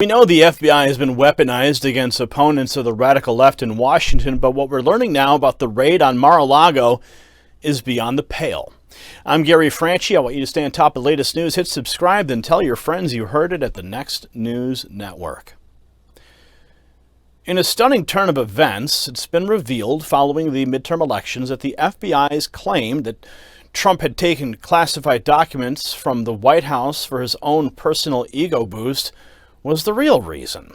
We know the FBI has been weaponized against opponents of the radical left in Washington, but what we're learning now about the raid on Mar-a-Lago is beyond the pale. I'm Gary Franchi. I want you to stay on top of the latest news. Hit subscribe, then tell your friends you heard it at the Next News Network. In a stunning turn of events, it's been revealed following the midterm elections that the FBI's claim that Trump had taken classified documents from the White House for his own personal ego boost was the real reason.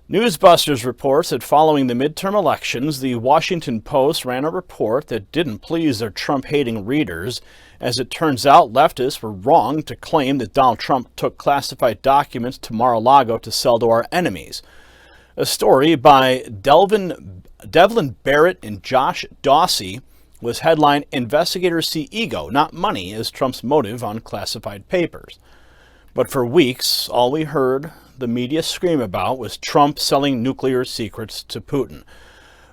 Newsbusters reports that following the midterm elections, the Washington Post ran a report that didn't please their Trump-hating readers. As it turns out, leftists were wrong to claim that Donald Trump took classified documents to Mar-a-Lago to sell to our enemies. A story by Devlin Barrett and Josh Dawsey was headlined, "Investigators See Ego, Not Money, as Trump's motive on classified papers." But for weeks, all we heard the media scream about was Trump selling nuclear secrets to Putin,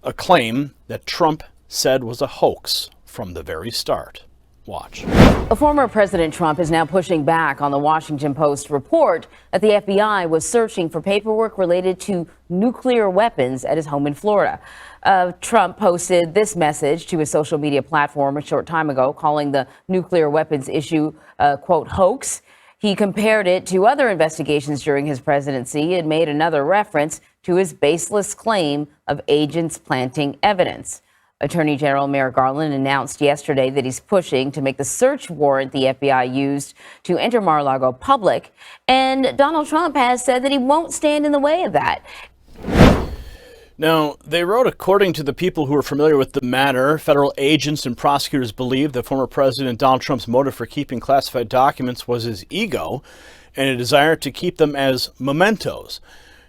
a claim that Trump said was a hoax from the very start. Watch. Former President Trump is now pushing back on the Washington Post report that the FBI was searching for paperwork related to nuclear weapons at his home in Florida. Trump posted this message to his social media platform a short time ago, calling the nuclear weapons issue, quote, hoax. He compared it to other investigations during his presidency and made another reference to his baseless claim of agents planting evidence. Attorney General Merrick Garland announced yesterday that he's pushing to make the search warrant the FBI used to enter Mar-a-Lago public. And Donald Trump has said that he won't stand in the way of that. Now, they wrote, according to the people who are familiar with the matter, federal agents and prosecutors believe that former President Donald Trump's motive for keeping classified documents was his ego and a desire to keep them as mementos.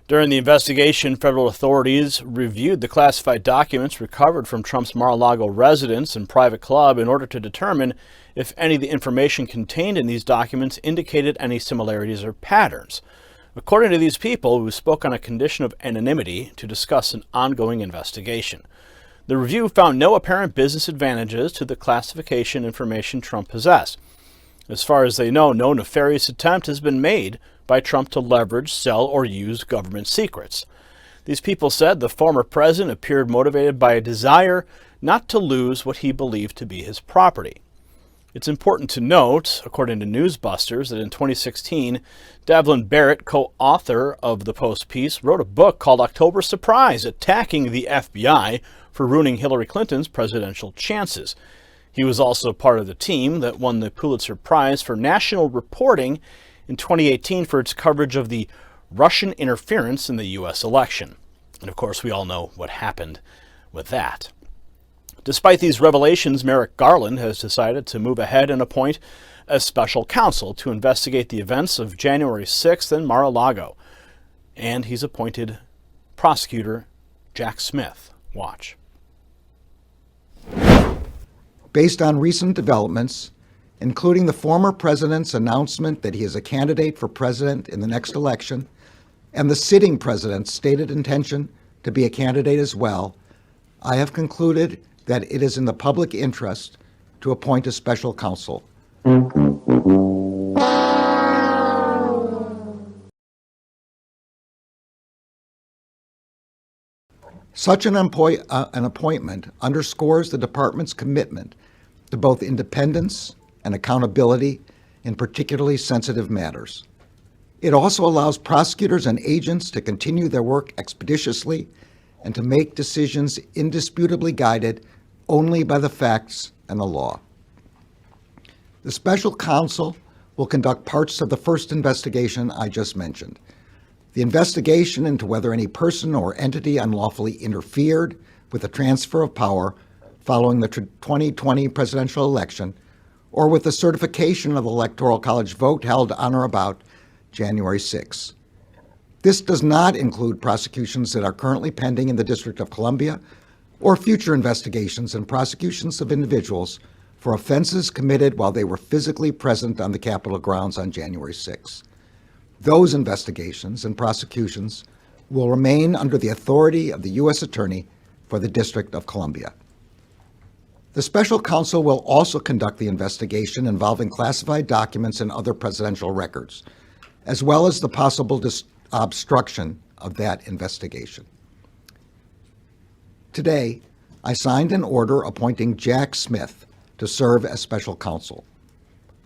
During the investigation, federal authorities reviewed the classified documents recovered from Trump's Mar-a-Lago residence and private club in order to determine if any of the information contained in these documents indicated any similarities or patterns. According to these people, who spoke on a condition of anonymity to discuss an ongoing investigation, the review found no apparent business advantages to the classification information Trump possessed. As far as they know, no nefarious attempt has been made by Trump to leverage, sell, or use government secrets. These people said the former president appeared motivated by a desire not to lose what he believed to be his property. It's important to note, according to Newsbusters, that in 2016, Devlin Barrett, co-author of the Post piece, wrote a book called October Surprise, attacking the FBI for ruining Hillary Clinton's presidential chances. He was also part of the team that won the Pulitzer Prize for National Reporting in 2018 for its coverage of the Russian interference in the U.S. election. And of course, we all know what happened with that. Despite these revelations, Merrick Garland has decided to move ahead and appoint a special counsel to investigate the events of January 6th in Mar-a-Lago. And he's appointed prosecutor Jack Smith. Watch. Based on recent developments, including the former president's announcement that he is a candidate for president in the next election, and the sitting president's stated intention to be a candidate as well, I have concluded that it is in the public interest to appoint a special counsel. Such an appointment underscores the department's commitment to both independence and accountability in particularly sensitive matters. It also allows prosecutors and agents to continue their work expeditiously and to make decisions indisputably guided only by the facts and the law. The special counsel will conduct parts of the first investigation I just mentioned. The investigation into whether any person or entity unlawfully interfered with the transfer of power following the 2020 presidential election, or with the certification of the Electoral College vote held on or about January 6. This does not include prosecutions that are currently pending in the District of Columbia or future investigations and prosecutions of individuals for offenses committed while they were physically present on the Capitol grounds on January 6. Those investigations and prosecutions will remain under the authority of the U.S. Attorney for the District of Columbia. The special counsel will also conduct the investigation involving classified documents and other presidential records, as well as the possible obstruction of that investigation. Today, I signed an order appointing Jack Smith to serve as special counsel.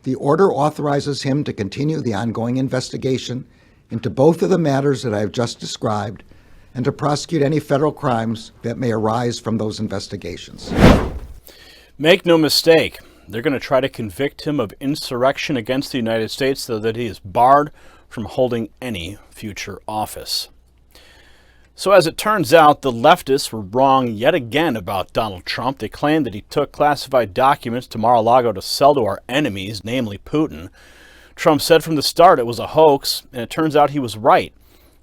The order authorizes him to continue the ongoing investigation into both of the matters that I have just described and to prosecute any federal crimes that may arise from those investigations. Make no mistake, they're going to try to convict him of insurrection against the United States so that he is barred from holding any future office. So as it turns out, the leftists were wrong yet again about Donald Trump. They claimed that he took classified documents to Mar-a-Lago to sell to our enemies, namely Putin. Trump said from the start it was a hoax, and it turns out he was right.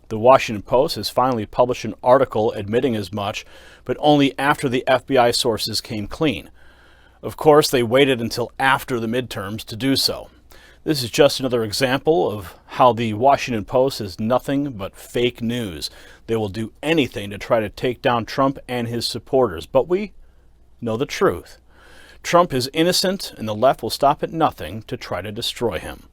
The Washington Post has finally published an article admitting as much, but only after the FBI sources came clean. Of course, they waited until after the midterms to do so. This is just another example of how the Washington Post is nothing but fake news. They will do anything to try to take down Trump and his supporters, but we know the truth. Trump is innocent, and the left will stop at nothing to try to destroy him.